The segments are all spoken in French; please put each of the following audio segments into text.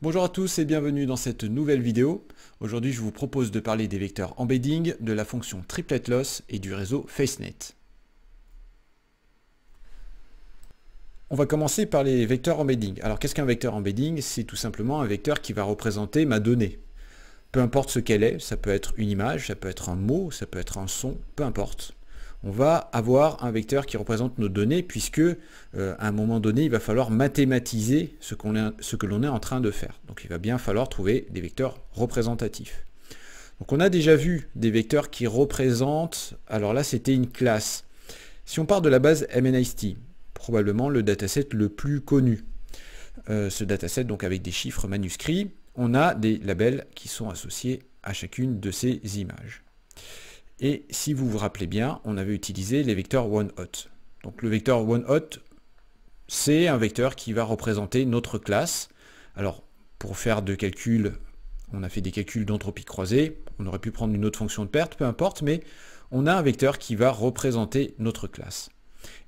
Bonjour à tous et bienvenue dans cette nouvelle vidéo. Aujourd'hui, je vous propose de parler des vecteurs embedding, de la fonction triplet loss et du réseau FaceNet. On va commencer par les vecteurs embedding. Alors, qu'est-ce qu'un vecteur embedding? C'est tout simplement un vecteur qui va représenter ma donnée. Peu importe ce qu'elle est, ça peut être une image, ça peut être un mot, ça peut être un son, peu importe. On va avoir un vecteur qui représente nos données puisque à un moment donné, il va falloir mathématiser ce que l'on est en train de faire. Donc il va bien falloir trouver des vecteurs représentatifs. Donc on a déjà vu des vecteurs qui représentent, alors là c'était une classe. Si on part de la base MNIST, probablement le dataset le plus connu. Ce dataset donc avec des chiffres manuscrits, on a des labels qui sont associés à chacune de ces images. Et si vous vous rappelez bien, on avait utilisé les vecteurs one-hot. Donc le vecteur one-hot, c'est un vecteur qui va représenter notre classe. Alors pour faire de calculs, on a fait des calculs d'entropie croisée, on aurait pu prendre une autre fonction de perte, peu importe, mais on a un vecteur qui va représenter notre classe.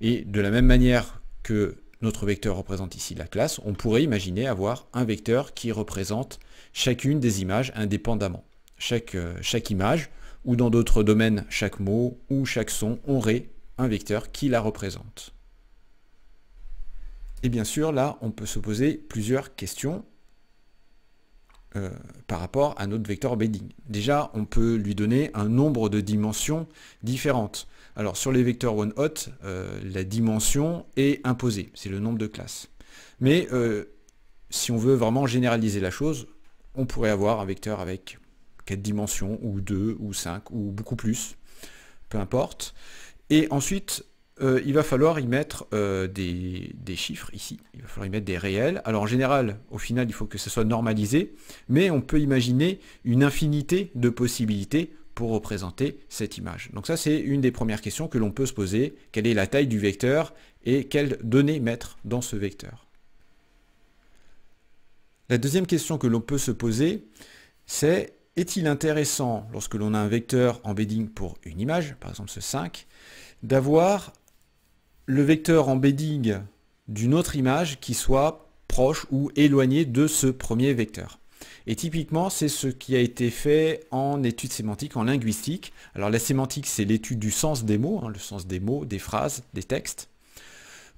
Et de la même manière que notre vecteur représente ici la classe, on pourrait imaginer avoir un vecteur qui représente chacune des images indépendamment. Chaque image, ou dans d'autres domaines, chaque mot ou chaque son aurait un vecteur qui la représente. Et bien sûr, là, on peut se poser plusieurs questions par rapport à notre vecteur embedding. Déjà, on peut lui donner un nombre de dimensions différentes. Alors, sur les vecteurs one-hot, la dimension est imposée, c'est le nombre de classes. Mais si on veut vraiment généraliser la chose, on pourrait avoir un vecteur avec 4 dimensions, ou 2, ou 5, ou beaucoup plus, peu importe. Et ensuite, il va falloir y mettre des chiffres ici, il va falloir y mettre des réels. Alors en général, au final, il faut que ça soit normalisé, mais on peut imaginer une infinité de possibilités pour représenter cette image. Donc ça, c'est une des premières questions que l'on peut se poser. Quelle est la taille du vecteur et quelles données mettre dans ce vecteur? La deuxième question que l'on peut se poser, c'est: est-il intéressant, lorsque l'on a un vecteur embedding pour une image, par exemple ce 5, d'avoir le vecteur embedding d'une autre image qui soit proche ou éloigné de ce premier vecteur? Et typiquement, c'est ce qui a été fait en études sémantiques, en linguistique. Alors la sémantique, c'est l'étude du sens des mots, le sens des mots, des phrases, des textes.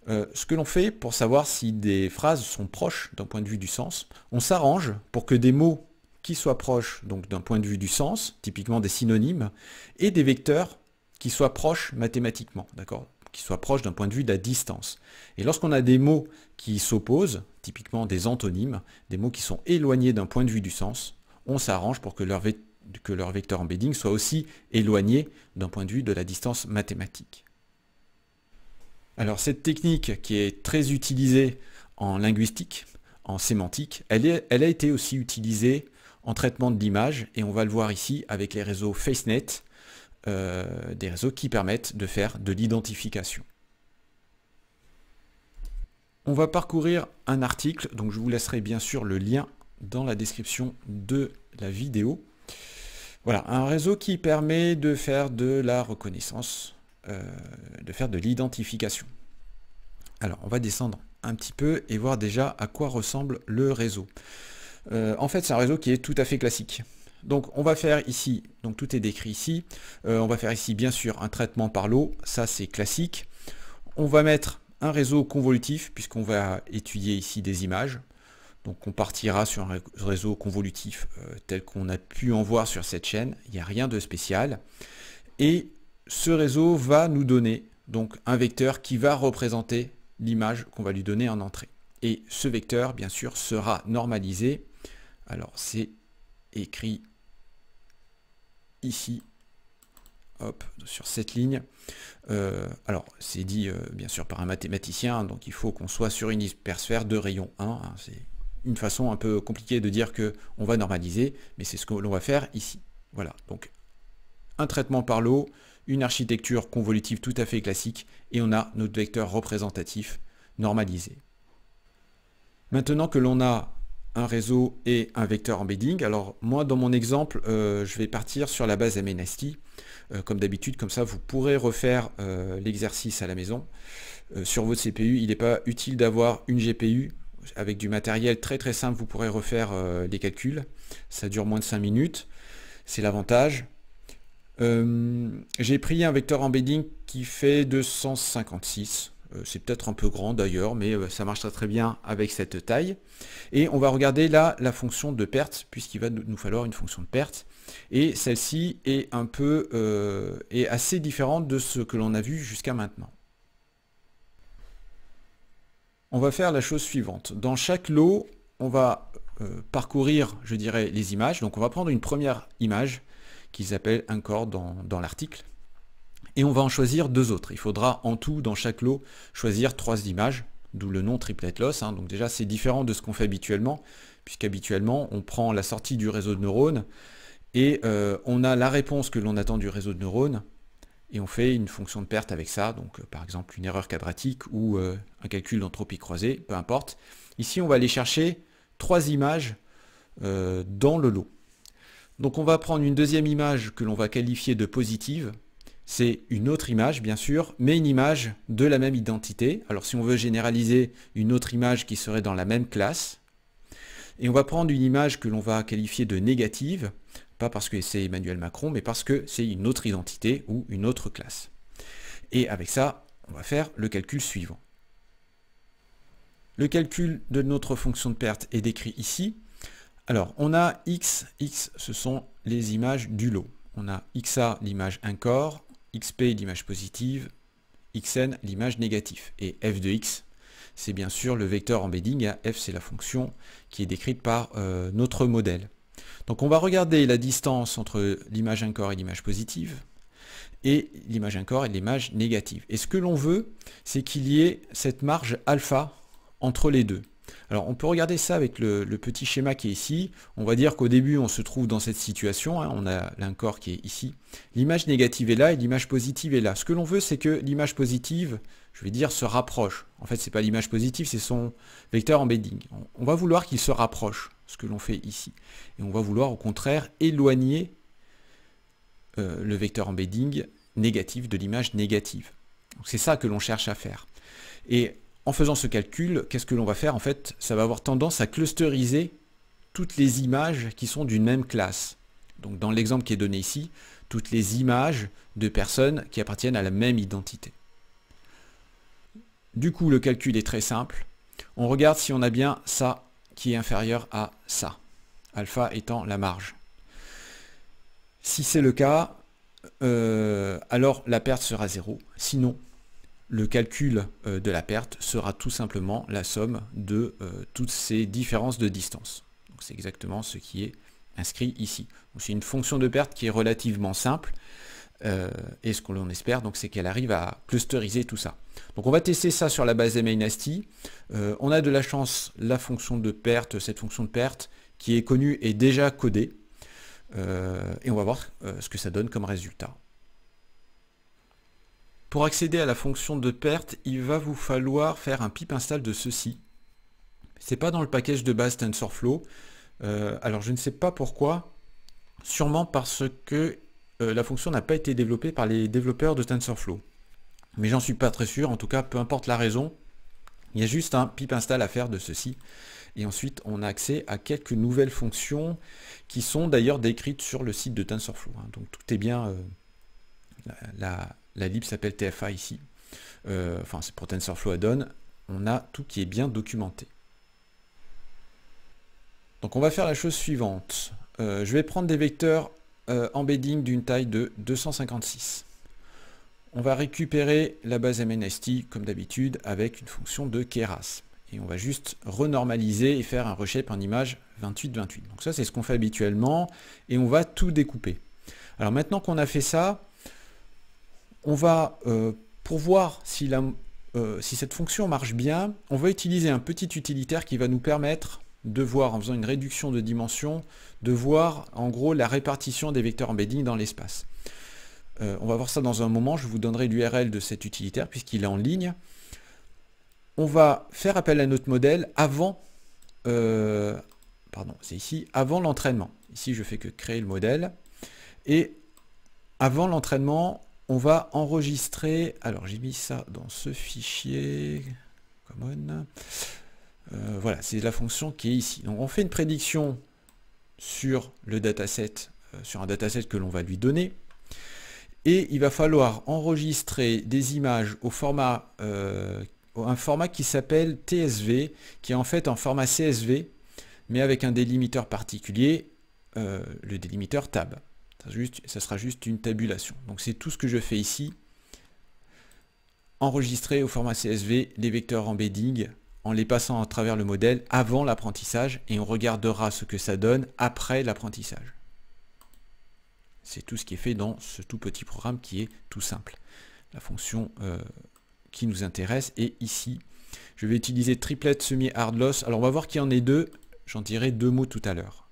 Ce que l'on fait pour savoir si des phrases sont proches d'un point de vue du sens, on s'arrange pour que des mots qui soient proches donc d'un point de vue du sens, typiquement des synonymes, et des vecteurs qui soient proches mathématiquement, d'accord, qui soient proches d'un point de vue de la distance. Et lorsqu'on a des mots qui s'opposent, typiquement des antonymes, des mots qui sont éloignés d'un point de vue du sens, on s'arrange pour que leur vecteur embedding soit aussi éloigné d'un point de vue de la distance mathématique. Alors cette technique qui est très utilisée en linguistique, en sémantique, elle a été aussi utilisée en traitement de l'image, et on va le voir ici avec les réseaux FaceNet, des réseaux qui permettent de faire de l'identification. On va parcourir un article, donc je vous laisserai bien sûr le lien dans la description de la vidéo. Voilà, un réseau qui permet de faire de la reconnaissance, de faire de l'identification. Alors, on va descendre un petit peu et voir déjà à quoi ressemble le réseau. En fait, c'est un réseau qui est tout à fait classique. Donc on va faire ici, donc tout est décrit ici, on va faire ici bien sûr un traitement par lot, ça c'est classique. On va mettre un réseau convolutif puisqu'on va étudier ici des images. Donc on partira sur un réseau convolutif tel qu'on a pu en voir sur cette chaîne, il n'y a rien de spécial. Et ce réseau va nous donner donc un vecteur qui va représenter l'image qu'on va lui donner en entrée. Et ce vecteur bien sûr sera normalisé. Alors c'est écrit ici, hop, sur cette ligne. Alors c'est dit bien sûr par un mathématicien, donc il faut qu'on soit sur une hypersphère de rayon 1. Hein, c'est une façon un peu compliquée de dire que on va normaliser, mais c'est ce que l'on va faire ici. Voilà, donc un traitement par lot, une architecture convolutive tout à fait classique, et on a notre vecteur représentatif normalisé. Maintenant que l'on a un réseau et un vecteur embedding. Alors moi dans mon exemple, je vais partir sur la base MNIST. Comme d'habitude, comme ça vous pourrez refaire l'exercice à la maison. Sur votre CPU, il n'est pas utile d'avoir une GPU. avec du matériel très très simple, vous pourrez refaire les calculs. Ça dure moins de 5 minutes. C'est l'avantage. J'ai pris un vecteur embedding qui fait 256. C'est peut-être un peu grand d'ailleurs, mais ça marche très très bien avec cette taille. Et on va regarder là la fonction de perte, puisqu'il va nous falloir une fonction de perte. Et celle-ci est un peu est assez différente de ce que l'on a vu jusqu'à maintenant. On va faire la chose suivante. Dans chaque lot, on va parcourir, je dirais, les images. Donc on va prendre une première image qui s'appelle Encore dans l'article. Et on va en choisir 2 autres. Il faudra en tout, dans chaque lot, choisir 3 images, d'où le nom triplet loss. Donc déjà, c'est différent de ce qu'on fait habituellement, puisqu'habituellement, on prend la sortie du réseau de neurones et on a la réponse que l'on attend du réseau de neurones et on fait une fonction de perte avec ça, donc par exemple une erreur quadratique ou un calcul d'entropie croisée, peu importe. Ici, on va aller chercher 3 images dans le lot. Donc on va prendre une deuxième image que l'on va qualifier de positive. C'est une autre image, bien sûr, mais une image de la même identité. Alors si on veut généraliser, une autre image qui serait dans la même classe. Et on va prendre une image que l'on va qualifier de négative, pas parce que c'est Emmanuel Macron, mais parce que c'est une autre identité ou une autre classe. Et avec ça, on va faire le calcul suivant. Le calcul de notre fonction de perte est décrit ici. Alors, on a x, ce sont les images du lot. On a xa, l'image Encore, xp, l'image positive, xn, l'image négative. Et f de x, c'est bien sûr le vecteur embedding. F, c'est la fonction qui est décrite par notre modèle. Donc, on va regarder la distance entre l'image Encore et l'image positive, et l'image Encore et l'image négative. Et ce que l'on veut, c'est qu'il y ait cette marge alpha entre les deux. Alors on peut regarder ça avec le petit schéma qui est ici. On va dire qu'au début on se trouve dans cette situation, on a l'Encore qui est ici. L'image négative est là et l'image positive est là. Ce que l'on veut, c'est que l'image positive, je vais dire, se rapproche. En fait, c'est pas l'image positive, c'est son vecteur embedding. On va vouloir qu'il se rapproche, ce que l'on fait ici. Et on va vouloir au contraire éloigner le vecteur embedding négatif de l'image négative. C'est ça que l'on cherche à faire. Et en faisant ce calcul, qu'est-ce que l'on va faire? En fait, ça va avoir tendance à clusteriser toutes les images qui sont d'une même classe. Donc dans l'exemple qui est donné ici, toutes les images de personnes qui appartiennent à la même identité. Du coup, le calcul est très simple. On regarde si on a bien ça qui est inférieur à ça, alpha étant la marge. Si c'est le cas, alors la perte sera 0. Sinon, le calcul de la perte sera tout simplement la somme de toutes ces différences de distance. C'est exactement ce qui est inscrit ici. C'est une fonction de perte qui est relativement simple. Et ce qu'on espère, c'est qu'elle arrive à clusteriser tout ça. Donc on va tester ça sur la base MNIST. On a de la chance, la fonction de perte, cette fonction de perte qui est connue est déjà codée. Et on va voir ce que ça donne comme résultat. Pour accéder à la fonction de perte, il va vous falloir faire un pip install de ceci. C'est pas dans le package de base TensorFlow. Alors je ne sais pas pourquoi. Sûrement parce que la fonction n'a pas été développée par les développeurs de TensorFlow. Mais j'en suis pas très sûr. En tout cas, peu importe la raison, il y a juste un pip install à faire de ceci. Et ensuite, on a accès à quelques nouvelles fonctions qui sont d'ailleurs décrites sur le site de TensorFlow. Donc tout est bien. La lib s'appelle TFA ici. Enfin, c'est pour TensorFlow Add-on. On a tout qui est bien documenté. Donc on va faire la chose suivante. Je vais prendre des vecteurs embedding d'une taille de 256. On va récupérer la base MNIST comme d'habitude avec une fonction de Keras. Et on va juste renormaliser et faire un reshape en image 28-28. Donc ça, c'est ce qu'on fait habituellement. Et on va tout découper. Alors maintenant qu'on a fait ça, on va, pour voir si cette fonction marche bien, on va utiliser un petit utilitaire qui va nous permettre de voir, en faisant une réduction de dimension, de voir en gros la répartition des vecteurs embedding dans l'espace. On va voir ça dans un moment, je vous donnerai l'URL de cet utilitaire puisqu'il est en ligne. On va faire appel à notre modèle avant, c'est ici, avant l'entraînement. Ici, je fais que créer le modèle. Et avant l'entraînement, on va enregistrer, alors j'ai mis ça dans ce fichier, common, Voilà, c'est la fonction qui est ici. Donc on fait une prédiction sur le dataset, sur un dataset que l'on va lui donner. Et il va falloir enregistrer des images au format, un format qui s'appelle TSV, qui est en fait un format CSV, mais avec un délimiteur particulier, le délimiteur tab. Ça sera juste une tabulation. Donc c'est tout ce que je fais ici. Enregistrer au format CSV les vecteurs embedding en les passant à travers le modèle avant l'apprentissage, et on regardera ce que ça donne après l'apprentissage. C'est tout ce qui est fait dans ce tout petit programme qui est tout simple. La fonction qui nous intéresse est ici. Je vais utiliser triplet semi hard loss. Alors on va voir qu'il y en ait deux. J'en dirai deux mots tout à l'heure.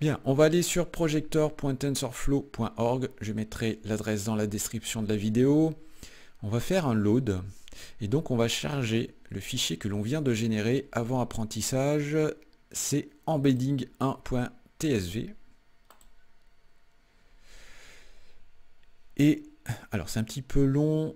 Bien, on va aller sur projector.tensorflow.org. Je mettrai l'adresse dans la description de la vidéo. On va faire un load. Et donc on va charger le fichier que l'on vient de générer avant apprentissage. C'est embedding1.tsv. Et alors c'est un petit peu long,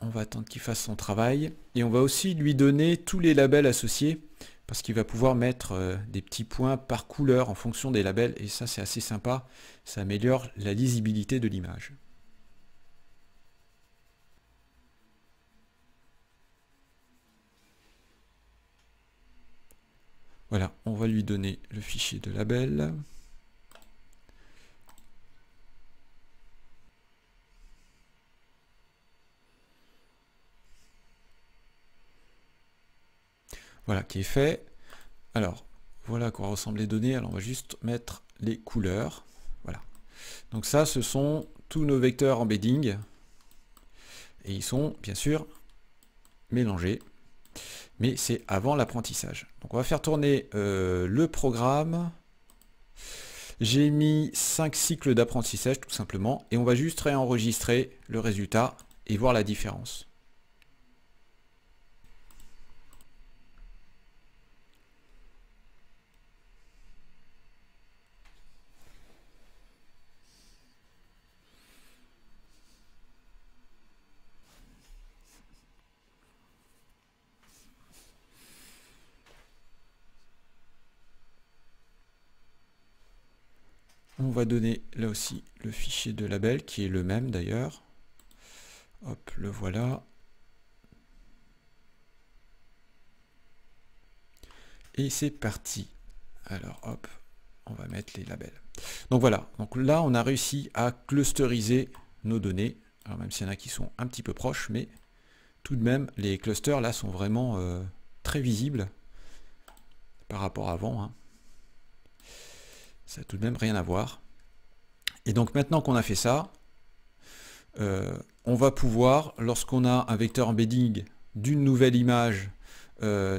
on va attendre qu'il fasse son travail. Et on va aussi lui donner tous les labels associés, parce qu'il va pouvoir mettre des petits points par couleur en fonction des labels. Et ça c'est assez sympa, ça améliore la lisibilité de l'image. Voilà, on va lui donner le fichier de label. Voilà, qui est fait. Alors, voilà à quoi ressemblent les données. Alors, on va juste mettre les couleurs. Voilà. Donc ça, ce sont tous nos vecteurs embedding. Et ils sont, bien sûr, mélangés. Mais c'est avant l'apprentissage. Donc on va faire tourner le programme. J'ai mis 5 cycles d'apprentissage tout simplement, et on va juste réenregistrer le résultat et voir la différence. On va donner là aussi le fichier de label qui est le même d'ailleurs. Hop, le voilà. Et c'est parti. Alors hop, on va mettre les labels. Donc voilà, donc là on a réussi à clusteriser nos données. Alors même s'il y en a qui sont un petit peu proches, mais tout de même les clusters là sont vraiment très visibles par rapport à avant, hein. Ça n'a tout de même rien à voir. Et donc maintenant qu'on a fait ça, on va pouvoir, lorsqu'on a un vecteur embedding d'une nouvelle image,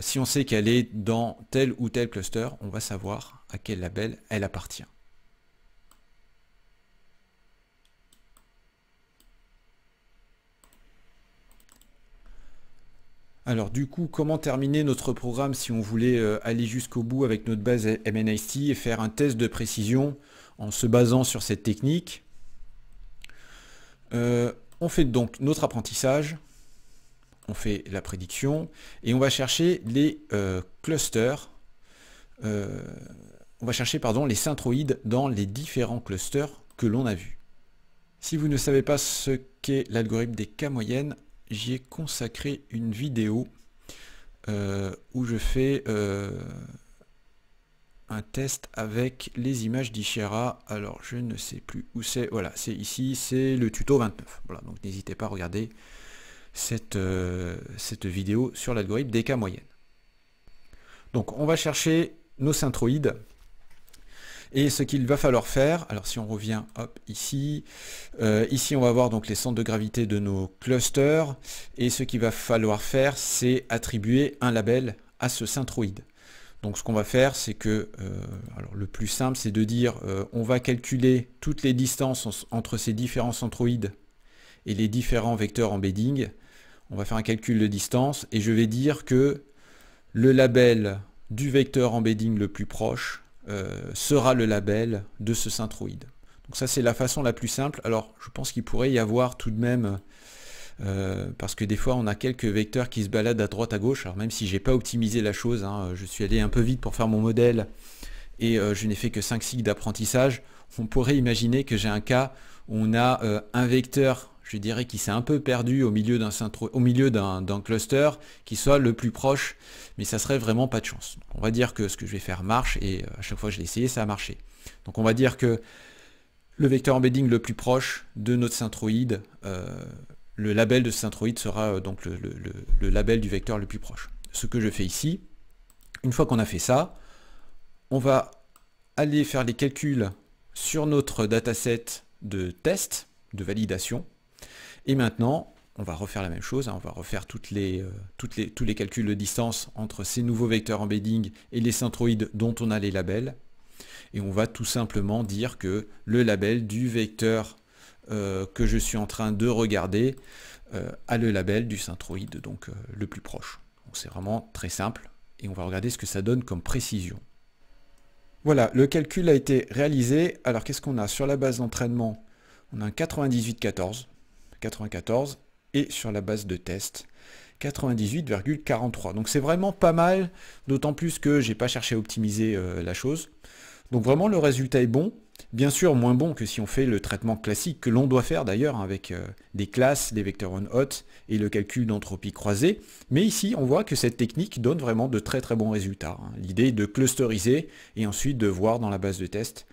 si on sait qu'elle est dans tel ou tel cluster, on va savoir à quel label elle appartient. Alors du coup, comment terminer notre programme si on voulait aller jusqu'au bout avec notre base MNIST et faire un test de précision en se basant sur cette technique? On fait donc notre apprentissage, on fait la prédiction et on va chercher les clusters, on va chercher les synthroïdes dans les différents clusters que l'on a vus. Si vous ne savez pas ce qu'est l'algorithme des K moyennes, j'y ai consacré une vidéo où je fais un test avec les images d'Ishera. Alors je ne sais plus où c'est, voilà, c'est ici, c'est le tuto 29. Voilà, donc n'hésitez pas à regarder cette vidéo sur l'algorithme des K moyennes. Donc on va chercher nos synthroïdes. Et ce qu'il va falloir faire, alors si on revient hop, ici on va voir donc les centres de gravité de nos clusters, et ce qu'il va falloir faire, c'est attribuer un label à ce synthroïde. Donc ce qu'on va faire, c'est que, alors le plus simple, c'est de dire, on va calculer toutes les distances entre ces différents centroïdes et les différents vecteurs embedding. On va faire un calcul de distance, et je vais dire que le label du vecteur embedding le plus proche sera le label de ce synthroïde. Donc ça c'est la façon la plus simple. Alors je pense qu'il pourrait y avoir tout de même parce que des fois on a quelques vecteurs qui se baladent à droite à gauche. Alors même si j'ai pas optimisé la chose, hein, je suis allé un peu vite pour faire mon modèle et je n'ai fait que 5 cycles d'apprentissage, on pourrait imaginer que j'ai un cas où on a un vecteur, je dirais, qui s'est un peu perdu au milieu d'un cluster, qui soit le plus proche, mais ça serait vraiment pas de chance. On va dire que ce que je vais faire marche, et à chaque fois que je l'ai essayé, ça a marché. Donc on va dire que le vecteur embedding le plus proche de notre synthroïde, le label de synthroïde sera donc le label du vecteur le plus proche. Ce que je fais ici, une fois qu'on a fait ça, on va aller faire les calculs sur notre dataset de test, de validation. Et maintenant, on va refaire la même chose, hein, on va refaire tous les calculs de distance entre ces nouveaux vecteurs embedding et les synthroïdes dont on a les labels. Et on va tout simplement dire que le label du vecteur que je suis en train de regarder a le label du synthroïde, donc le plus proche. C'est vraiment très simple et on va regarder ce que ça donne comme précision. Voilà, le calcul a été réalisé. Alors qu'est-ce qu'on a sur la base d'entraînement? On a un 98,14 et sur la base de test 98,43. Donc c'est vraiment pas mal, d'autant plus que j'ai pas cherché à optimiser la chose. Donc vraiment le résultat est bon, bien sûr moins bon que si on fait le traitement classique que l'on doit faire d'ailleurs avec des classes, des vecteurs on-hot et le calcul d'entropie croisée. Mais ici on voit que cette technique donne vraiment de très bons résultats. Hein. L'idée est de clusteriser et ensuite de voir dans la base de test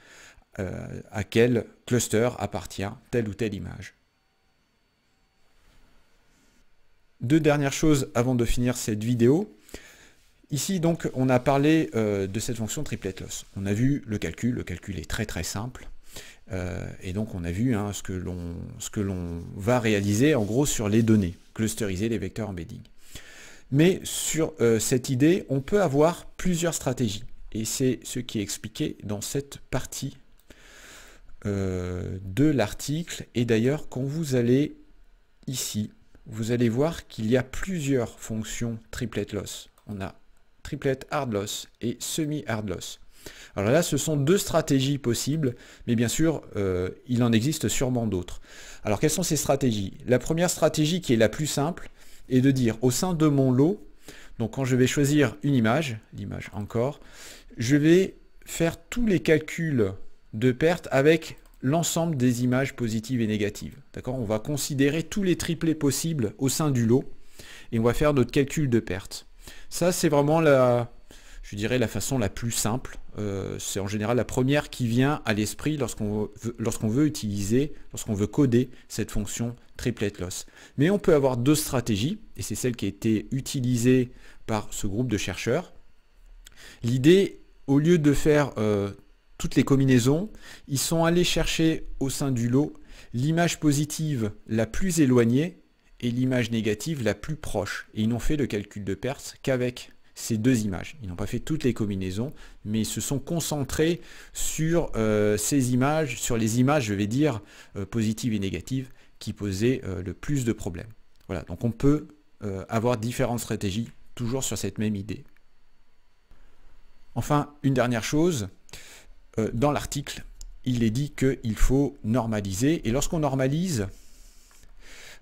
à quel cluster appartient telle ou telle image. Deux dernières choses avant de finir cette vidéo. Ici, donc, on a parlé de cette fonction triplet loss. On a vu le calcul est très simple. Et donc, on a vu hein, ce que l'on va réaliser, en gros, sur les données, clusteriser les vecteurs embedding. Mais sur cette idée, on peut avoir plusieurs stratégies. Et c'est ce qui est expliqué dans cette partie de l'article. Et d'ailleurs, quand vous allez ici, vous allez voir qu'il y a plusieurs fonctions triplet loss. On a triplet hard loss et semi-hard loss. Alors là, ce sont deux stratégies possibles, mais bien sûr, il en existe sûrement d'autres. Alors, quelles sont ces stratégies? La première stratégie, qui est la plus simple, est de dire au sein de mon lot, donc quand je vais choisir une image, l'image encore, je vais faire tous les calculs de perte avec l'ensemble des images positives et négatives. D'accord? On va considérer tous les triplets possibles au sein du lot, et on va faire notre calcul de perte. Ça, c'est vraiment je dirais la façon la plus simple. C'est en général la première qui vient à l'esprit lorsqu'on veut utiliser, lorsqu'on veut coder cette fonction triplet loss. Mais on peut avoir deux stratégies, et c'est celle qui a été utilisée par ce groupe de chercheurs. L'idée, au lieu de faire toutes les combinaisons, ils sont allés chercher au sein du lot l'image positive la plus éloignée et l'image négative la plus proche. Et ils n'ont fait le calcul de perte qu'avec ces deux images. Ils n'ont pas fait toutes les combinaisons, mais ils se sont concentrés sur ces images, sur les images, je vais dire, positives et négatives, qui posaient le plus de problèmes. Voilà, donc on peut avoir différentes stratégies, toujours sur cette même idée. Enfin, une dernière chose, dans l'article, il est dit qu'il faut normaliser, et lorsqu'on normalise,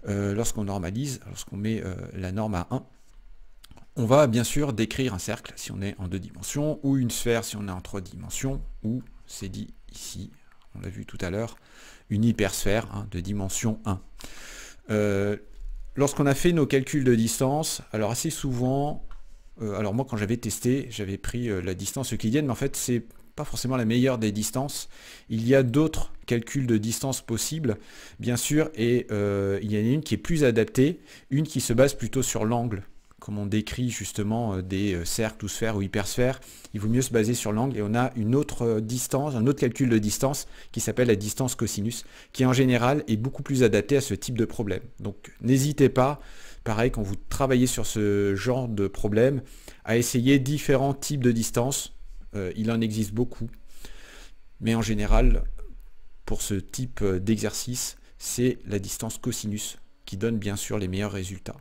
lorsqu'on met la norme à 1, on va bien sûr décrire un cercle si on est en 2 dimensions, ou une sphère si on est en 3 dimensions, ou, c'est dit ici, on l'a vu tout à l'heure, une hypersphère hein, de dimension 1. Lorsqu'on a fait nos calculs de distance, alors assez souvent, alors moi quand j'avais testé, j'avais pris la distance euclidienne, mais en fait c'est pas forcément la meilleure des distances. Il y a d'autres calculs de distance possibles, bien sûr, et il y en a une qui est plus adaptée, une qui se base plutôt sur l'angle. Comme on décrit justement des cercles ou sphères ou hypersphères, il vaut mieux se baser sur l'angle, et on a une autre distance, un autre calcul de distance qui s'appelle la distance cosinus, qui en général est beaucoup plus adaptée à ce type de problème. Donc n'hésitez pas, pareil, quand vous travaillez sur ce genre de problème, à essayer différents types de distances. Il en existe beaucoup, mais en général, pour ce type d'exercice, c'est la distance cosinus qui donne bien sûr les meilleurs résultats.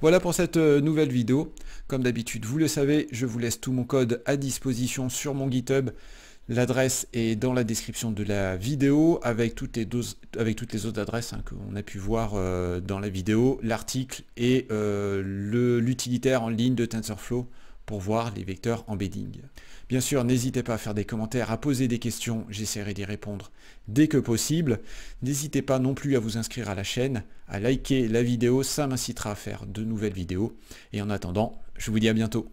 Voilà pour cette nouvelle vidéo. Comme d'habitude, vous le savez, je vous laisse tout mon code à disposition sur mon GitHub. L'adresse est dans la description de la vidéo avec toutes les autres adresses qu'on a pu voir dans la vidéo, l'article et l'utilitaire en ligne de TensorFlow pour voir les vecteurs embedding. Bien sûr, n'hésitez pas à faire des commentaires, à poser des questions, j'essaierai d'y répondre dès que possible. N'hésitez pas non plus à vous inscrire à la chaîne, à liker la vidéo, ça m'incitera à faire de nouvelles vidéos. Et en attendant, je vous dis à bientôt.